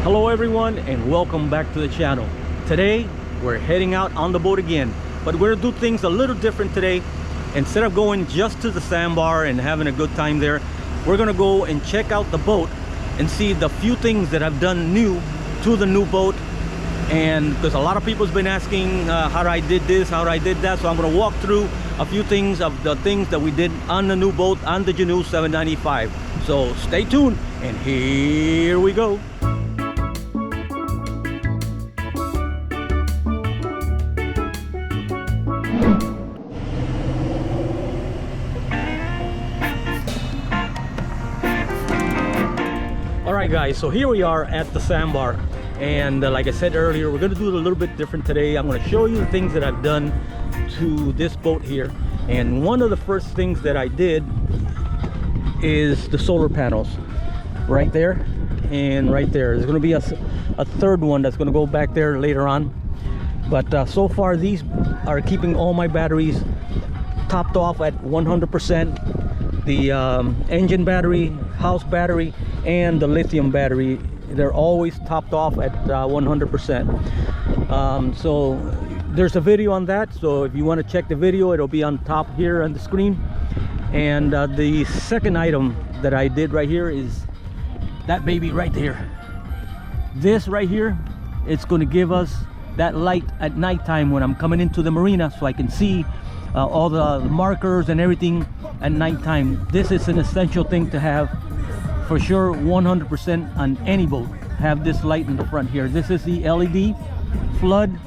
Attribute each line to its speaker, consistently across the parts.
Speaker 1: Hello everyone and welcome back to the channel. Today we're heading out on the boat again, but we're gonna do things a little different today. Instead of going just to the sandbar and having a good time there, we're gonna go and check out the boat and see the few things that I've done new to the new boat. And because a lot of people's been asking how I did this, how I did that, so I'm gonna walk through a few things of the things that we did on the new boat, on the Jeanneau 795. So stay tuned and here we go. Alright guys, so here we are at the sandbar, and like I said earlier, we're going to do it a little bit different today. I'm going to show you the things that I've done to this boat here, and one of the first things that I did is the solar panels right there and right there. There's going to be a third one that's going to go back there later on, but so far these are keeping all my batteries topped off at 100%. The engine battery, house battery, and the lithium battery, they're always topped off at 100%. So there's a video on that, so if you want to check the video, it'll be on top here on the screen. And the second item that I did right here is that baby right here. This right here, it's going to give us that light at nighttime when I'm coming into the marina, so I can see all the markers and everything at nighttime. This is an essential thing to have for sure. 100% on any boat have this light in the front here. This is the LED flood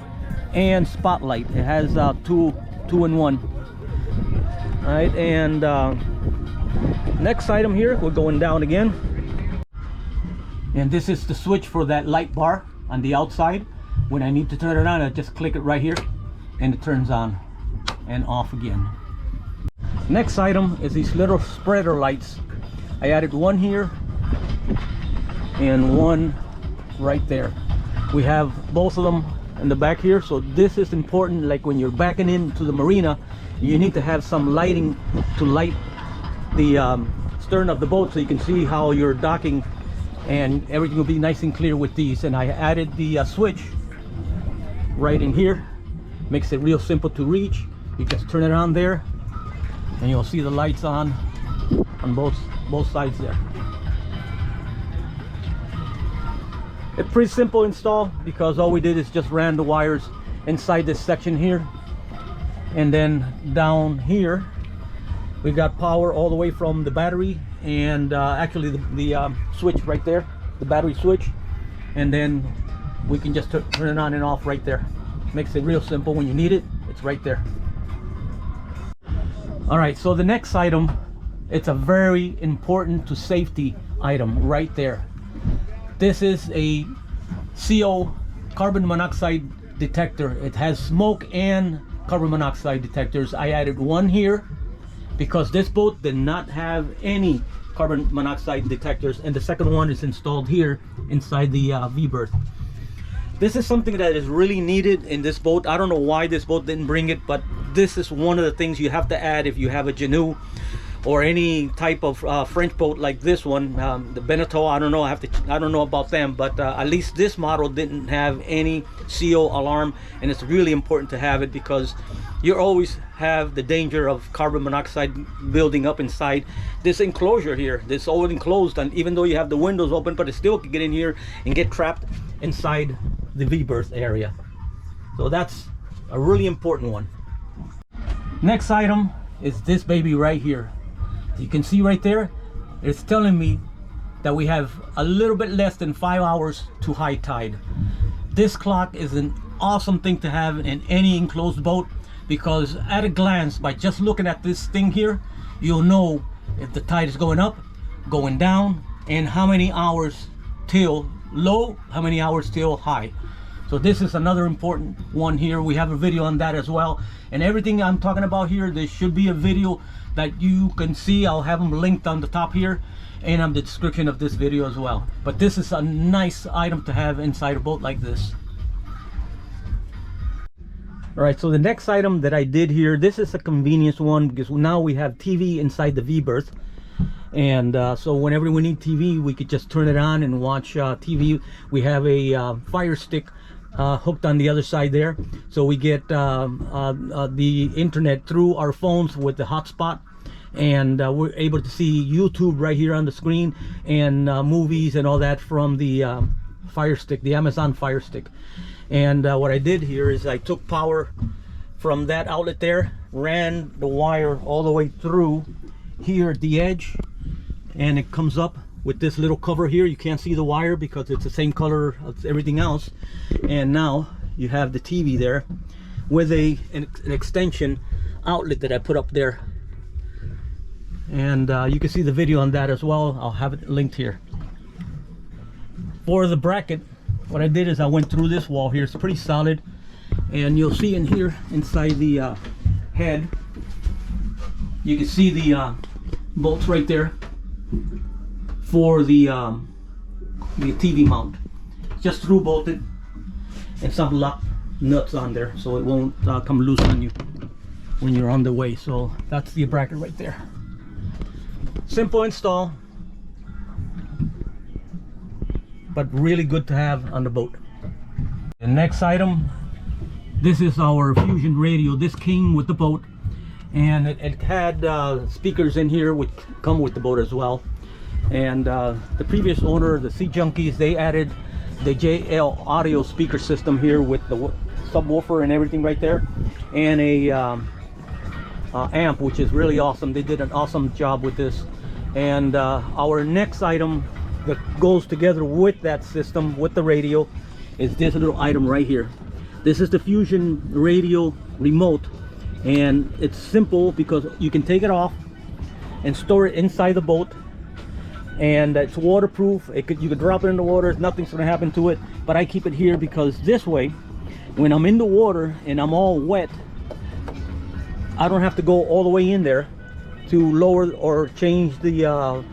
Speaker 1: and spotlight. It has two in one. All right, and next item here, we're going down again, and this is the switch for that light bar on the outside. When I need to turn it on, I just click it right here and it turns on and off again. Next item is these little spreader lights. I added one here and one right there. We have both of them in the back here, so this is important. Like when you're backing into the marina, you need to have some lighting to light the stern of the boat so you can see how you're docking, and everything will be nice and clear with these. And I added the switch right in here. Makes it real simple to reach. You just turn it on there and you'll see the lights on both sides there. It's pretty simple install because all we did is just ran the wires inside this section here, and then down here we got power all the way from the battery, and actually the switch right there, the battery switch, and then we can just turn it on and off right there. Makes it real simple. When you need it, it's right there. All right, so the next item, it's a very important to safety item right there. This is a CO, carbon monoxide detector. It has smoke and carbon monoxide detectors. I added one here because this boat did not have any carbon monoxide detectors, and the second one is installed here inside the V-berth. This is something that is really needed in this boat. I don't know why this boat didn't bring it, but this is one of the things you have to add if you have a Jeanneau or any type of French boat like this one. The Beneteau, I don't know. I don't know about them, but at least this model didn't have any CO alarm, and it's really important to have it because you always have the danger of carbon monoxide building up inside this enclosure here. This all enclosed, and even though you have the windows open, but it still can get in here and get trapped inside the V-berth area. So that's a really important one. Next item is this baby right here. You can see right there, it's telling me that we have a little bit less than 5 hours to high tide. This clock is an awesome thing to have in any enclosed boat, because at a glance, by just looking at this thing here, you'll know if the tide is going up, going down, and how many hours till low, how many hours till high. So this is another important one here. We have a video on that as well, and everything I'm talking about here, there should be a video that you can see. I'll have them linked on the top here and on the description of this video as well. But this is a nice item to have inside a boat like this. All right, so the next item that I did here, this is a convenience one because now we have TV inside the V-berth. And so whenever we need TV, we could just turn it on and watch TV. We have a Fire Stick hooked on the other side there, so we get the internet through our phones with the hotspot, and we're able to see YouTube right here on the screen, and movies and all that from the Fire Stick, the Amazon Fire Stick. And what I did here is I took power from that outlet there, ran the wire all the way through here at the edge, and it comes up with this little cover here. You can't see the wire because it's the same color as everything else. And now you have the TV there with an extension outlet that I put up there, and you can see the video on that as well. I'll have it linked here. For the bracket, what I did is I went through this wall here. It's pretty solid, and you'll see in here inside the head, you can see the bolts right there for the TV mount. Just through bolted, and some lock nuts on there so it won't come loose on you when you're on the way. So that's the bracket right there. Simple install, but really good to have on the boat. The next item, this is our Fusion radio. This came with the boat, and it had speakers in here which come with the boat as well. And the previous owner, the Sea Junkies, they added the JL audio speaker system here with the subwoofer and everything right there, and a amp, which is really awesome. They did an awesome job with this. And our next item that goes together with that system, with the radio, is this little item right here. This is the Fusion radio remote, and it's simple because you can take it off and store it inside the boat, and it's waterproof. You could drop it in the water, nothing's going to happen to it. But I keep it here because this way, when I'm in the water and I'm all wet, I don't have to go all the way in there to lower or change the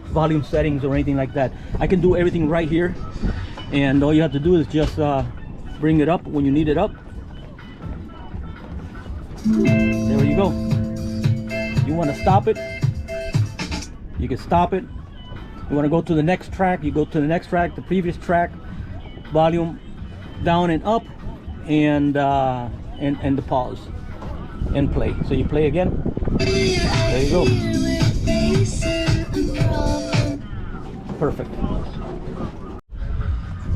Speaker 1: volume settings or anything like that. I can do everything right here, and all you have to do is just bring it up when you need it up. There you go. You want to stop it, you can stop it. You want to go to the next track, you go to the next track, the previous track, volume down and up, and the pause and play. So you play again. There you go. Perfect.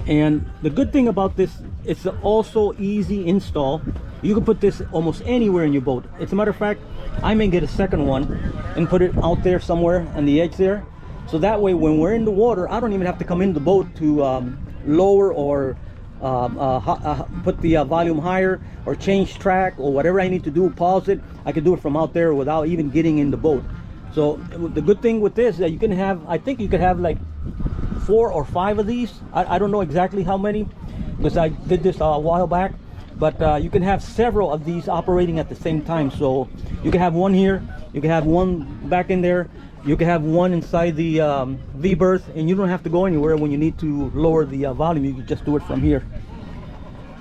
Speaker 1: And the good thing about this, it's also easy install. You can put this almost anywhere in your boat. As a matter of fact, I may get a second one and put it out there somewhere on the edge there. So that way, when we're in the water, I don't even have to come in the boat to lower or put the volume higher or change track or whatever I need to do, pause it. I can do it from out there without even getting in the boat. So the good thing with this is that you can have, I think you could have like 4 or 5 of these. I don't know exactly how many because I did this a while back, but you can have several of these operating at the same time. So you can have one here, you can have one back in there, you can have one inside the V-berth, and you don't have to go anywhere when you need to lower the volume. You can just do it from here.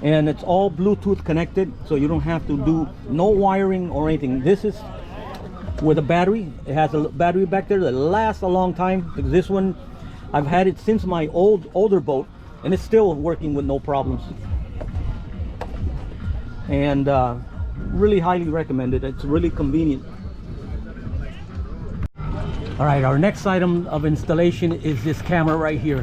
Speaker 1: And it's all Bluetooth connected, so you don't have to do no wiring or anything. This is with a battery. It has a battery back there that lasts a long time. This one, I've had it since my older boat, and it's still working with no problems. And really highly recommended. It's really convenient. All right, our next item of installation is this camera right here.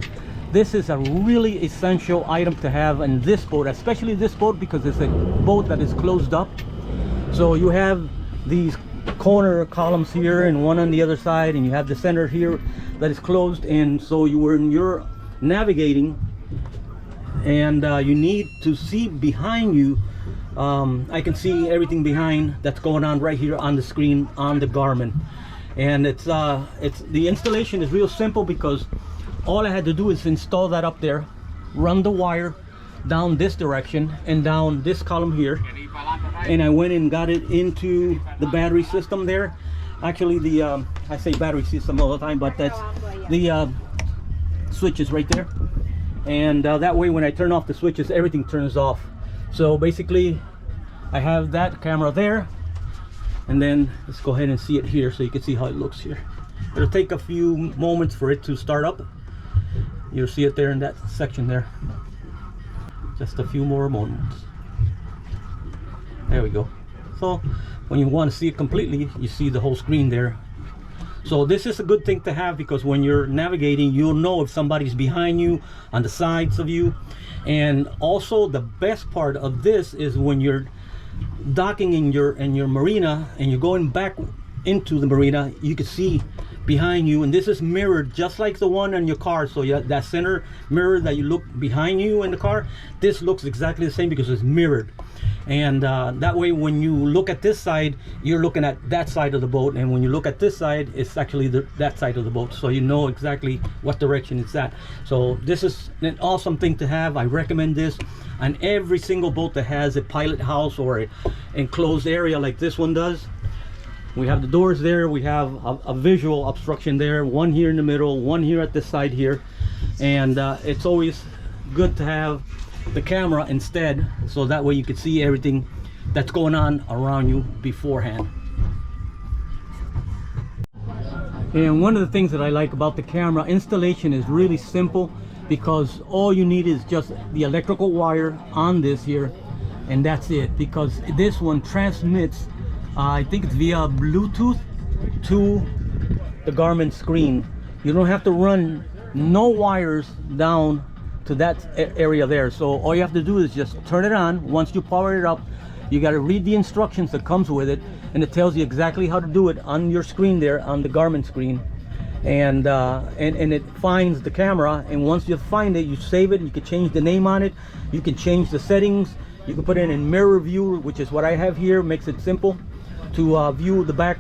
Speaker 1: This is a really essential item to have in this boat, especially this boat, because it's a boat that is closed up. So you have these corner columns here and one on the other side, and you have the center here that is closed. And so when you're navigating and you need to see behind you, I can see everything behind that's going on right here on the screen on the Garmin. And it's the installation is real simple because all I had to do is install that up there, run the wire down this direction and down this column here, and I went and got it into the battery system there. Actually, the I say battery system all the time, but that's the switches right there. And that way, when I turn off the switches, everything turns off. So basically, I have that camera there. And then let's go ahead and see it here so you can see how it looks here. It'll take a few moments for it to start up. You'll see it there in that section there. Just a few more moments. There we go. So when you want to see it completely, you see the whole screen there. So this is a good thing to have, because when you're navigating, you'll know if somebody's behind you, on the sides of you. And also the best part of this is when you're docking in your marina and you're going back into the marina, you can see behind you, and this is mirrored just like the one on your car. So yeah, that center mirror that you look behind you in the car, this looks exactly the same because it's mirrored. And that way when you look at this side, you're looking at that side of the boat, and when you look at this side, it's actually that side of the boat, so you know exactly what direction it's at. So this is an awesome thing to have. I recommend this on every single boat that has a pilot house or an enclosed area like this one does. We have the doors there, we have a visual obstruction there, one here in the middle, one here at this side here, and it's always good to have the camera instead, so that way you can see everything that's going on around you beforehand. And one of the things that I like about the camera installation is really simple, because all you need is just the electrical wire on this here, and that's it. Because this one transmits, I think it's via Bluetooth to the Garmin screen. You don't have to run no wires down to that area there. So all you have to do is just turn it on. Once you power it up, you got to read the instructions that comes with it, and it tells you exactly how to do it on your screen there, on the Garmin screen. And it finds the camera, and once you find it, you save it. You can change the name on it, you can change the settings, you can put it in mirror view, which is what I have here. Makes it simple to view the back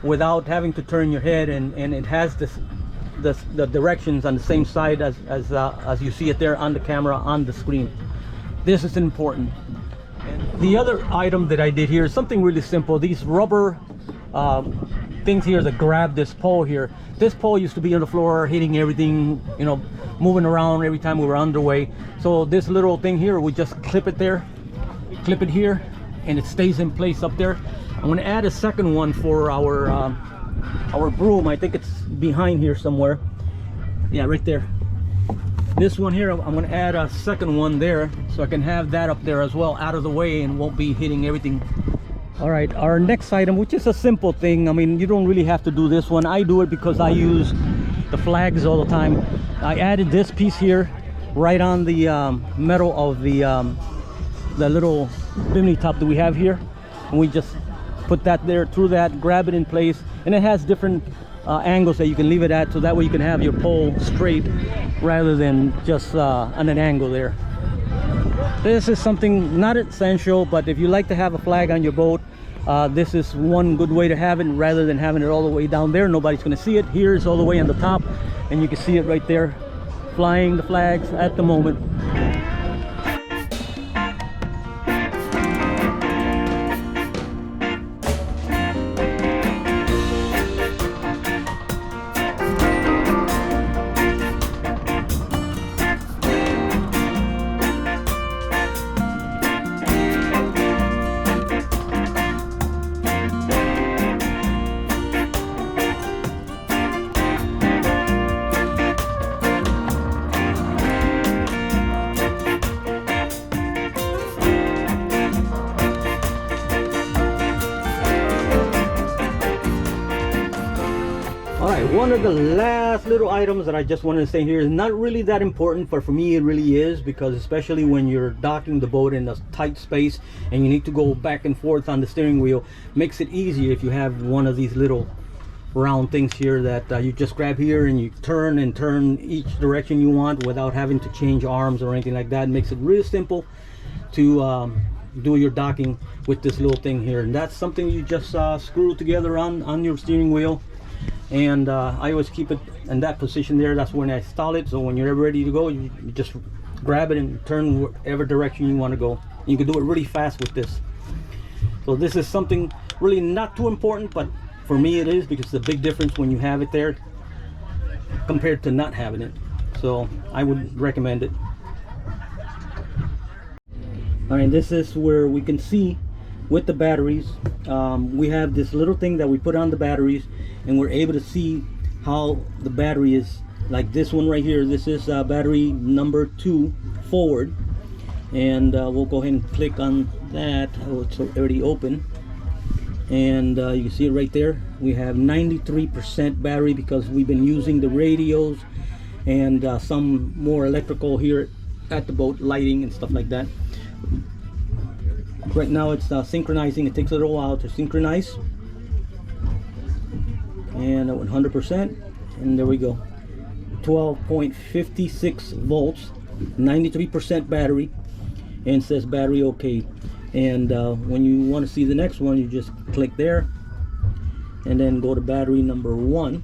Speaker 1: without having to turn your head, and it has the directions on the same side as you see it there on the camera on the screen. This is important. And the other item that I did here is something really simple. These rubber things here that grab this pole here. This pole used to be on the floor hitting everything, you know, moving around every time we were underway. So this little thing here, we just clip it there, clip it here, and it stays in place up there. I'm going to add a second one for our broom. I think it's behind here somewhere. Yeah, right there. This one here, I'm going to add a second one there, so I can have that up there as well, out of the way, and won't be hitting everything. All right, our next item, which is a simple thing. I mean, you don't really have to do this one. I do it because I use the flags all the time. I added this piece here right on the metal of the little bimini top that we have here, and we just put that there through that, grab it in place, and it has different angles that you can leave it at, so that way you can have your pole straight rather than just on an angle there. This is something not essential, but if you like to have a flag on your boat, this is one good way to have it, rather than having it all the way down there. Nobody's going to see it. Here it's all the way on the top, and you can see it right there flying the flags at the moment. One of the last little items that I just wanted to say here is not really that important, but for me it really is, because especially when you're docking the boat in a tight space and you need to go back and forth on the steering wheel, makes it easier if you have one of these little round things here that you just grab here and you turn each direction you want without having to change arms or anything like that. It makes it really simple to do your docking with this little thing here, and that's something you just screw together on your steering wheel. And I always keep it in that position there. That's when I install it, so when you're ready to go, you just grab it and turn whatever direction you want to go. You can do it really fast with this. So this is something really not too important, but for me it is, because it's a big difference when you have it there compared to not having it. So I would recommend it. All right, this is where we can see with the batteries. We have this little thing that we put on the batteries, and we're able to see how the battery is. Like this one right here, this is battery number 2 forward, and we'll go ahead and click on that. Oh, it's already open, and you can see it right there. We have 93% battery because we've been using the radios and some more electrical here at the boat, lighting and stuff like that. Right now it's synchronizing. It takes a little while to synchronize, and 100%, and there we go. 12.56 volts, 93% battery, and says battery okay. And when you want to see the next one, you just click there and then go to battery number 1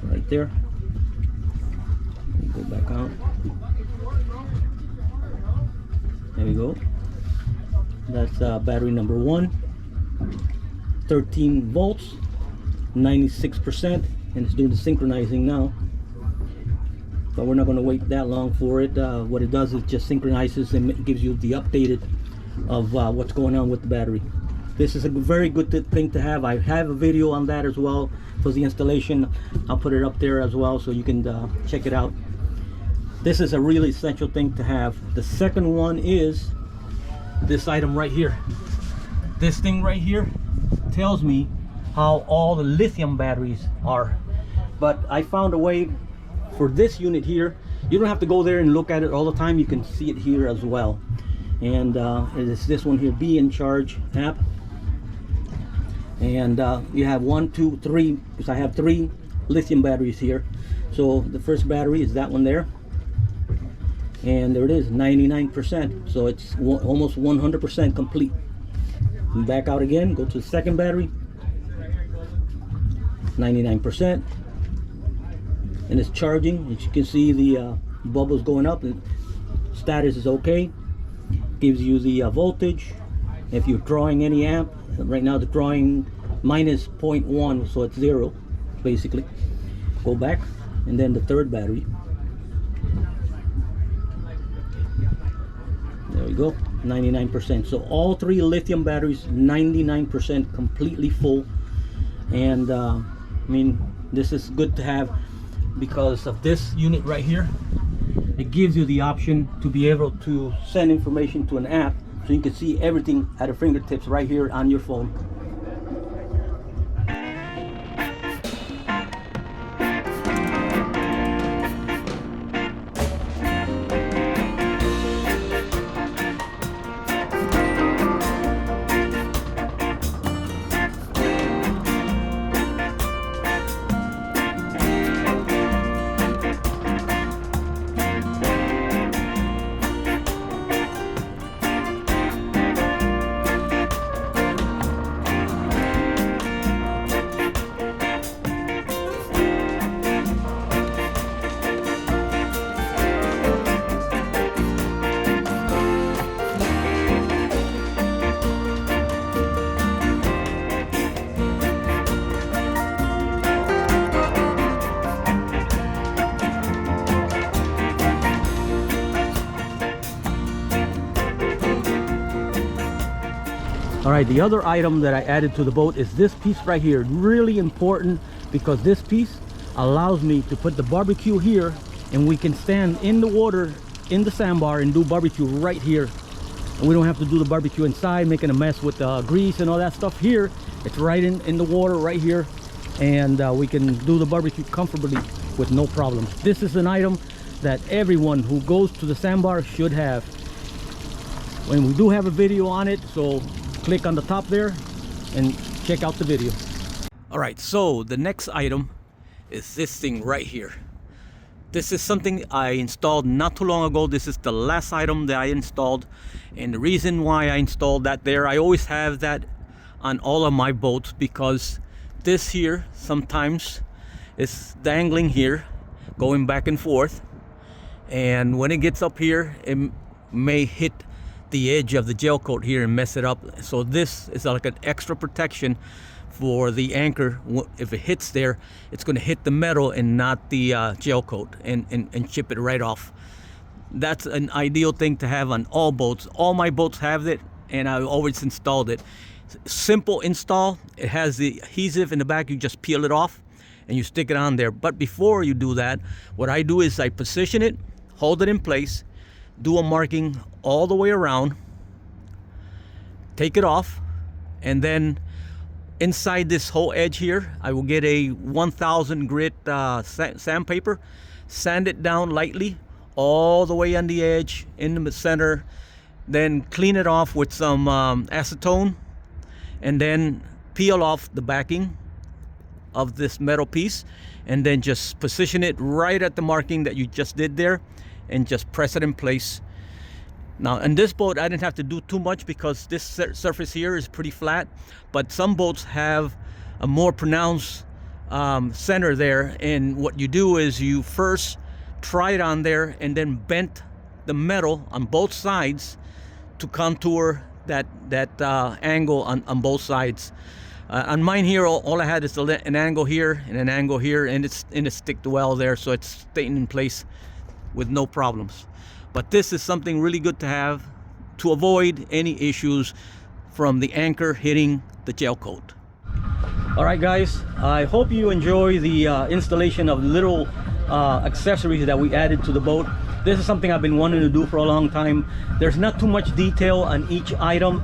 Speaker 1: right there. Go back out. There we go. That's battery number 1, 13 volts, 96%, and it's doing the synchronizing now. But we're not going to wait that long for it. What it does is just synchronizes and it gives you the updated of what's going on with the battery. This is a very good thing to have. I have a video on that as well for the installation. I'll put it up there as well so you can check it out. This is a really essential thing to have. The second one is this item right here. This thing right here tells me how all the lithium batteries are. But I found a way for this unit here. You don't have to go there and look at it all the time. You can see it here as well. And it is this one here, Be in Charge app. And you have 1, 2, 3, because I have 3 lithium batteries here. So the first battery is that one there, and there it is, 99%. So it's almost 100% complete. And back out again, go to the second battery, 99%, and it's charging. As you can see, the bubbles going up, and status is okay. Gives you the voltage. If you're drawing any amp, right now the drawing minus 0.1, so it's 0 basically. Go back, and then the third battery, there we go, 99%. So all 3 lithium batteries, 99% completely full. And I mean, this is good to have because of this unit right here. It gives you the option to be able to send information to an app, so you can see everything at your fingertips right here on your phone. All right, the other item that I added to the boat is this piece right here. Really important because this piece allows me to put the barbecue here, and we can stand in the water in the sandbar and do barbecue right here. And we don't have to do the barbecue inside, making a mess with grease and all that stuff. Here, it's right in the water right here, and we can do the barbecue comfortably with no problems. This is an item that everyone who goes to the sandbar should have. When we do have a video on it, so click on the top there and check out the video. All right, so the next item is this thing right here. This is something I installed not too long ago. This is the last item that I installed, and the reason why I installed that there, I always have that on all of my boats because this here sometimes is dangling here, going back and forth, and when it gets up here it may hit the edge of the gel coat here and mess it up. So this is like an extra protection for the anchor. If it hits there, it's going to hit the metal and not the gel coat and chip it right off. That's an ideal thing to have on all boats. All my boats have it, and I always installed it. simple install. It has the adhesive in the back. You just peel it off and you stick it on there. But before you do that, what I do is I position it, hold it in place, do a marking all the way around, take it off, and then inside this whole edge here, I will get a 1000 grit sandpaper, sand it down lightly all the way on the edge, in the center, then clean it off with some acetone, and then peel off the backing of this metal piece, and then just position it right at the marking that you just did there, and just press it in place. Now in this boat I didn't have to do too much because this surface here is pretty flat, but some boats have a more pronounced center there, and what you do is you first try it on there and then bend the metal on both sides to contour that angle on both sides. On mine here, all I had is an angle here and an angle here, and it's sticked well there, so it's staying in place with no problems. But this is something really good to have to avoid any issues from the anchor hitting the gel coat. All right guys, I hope you enjoy the installation of little accessories that we added to the boat. This is something I've been wanting to do for a long time. There's not too much detail on each item.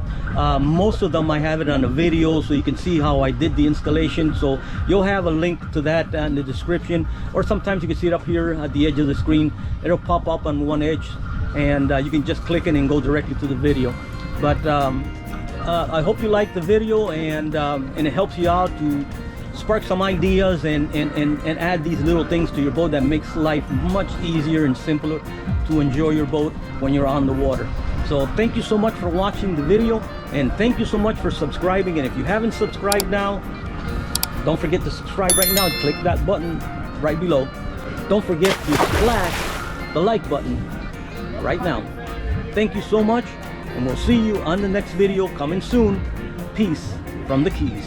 Speaker 1: Most of them I have it on a video so you can see how I did the installation. So you'll have a link to that in the description, or sometimes you can see it up here at the edge of the screen. It'll pop up on one edge, and you can just click it and go directly to the video. But I hope you like the video, and it helps you out to spark some ideas and add these little things to your boat that makes life much easier and simpler to enjoy your boat when you're on the water. So thank you so much for watching the video, and thank you so much for subscribing. And if you haven't subscribed now, don't forget to subscribe right now. Click that button right below. Don't forget to splash the like button right now. Thank you so much, and we'll see you on the next video coming soon. Peace from the Keys.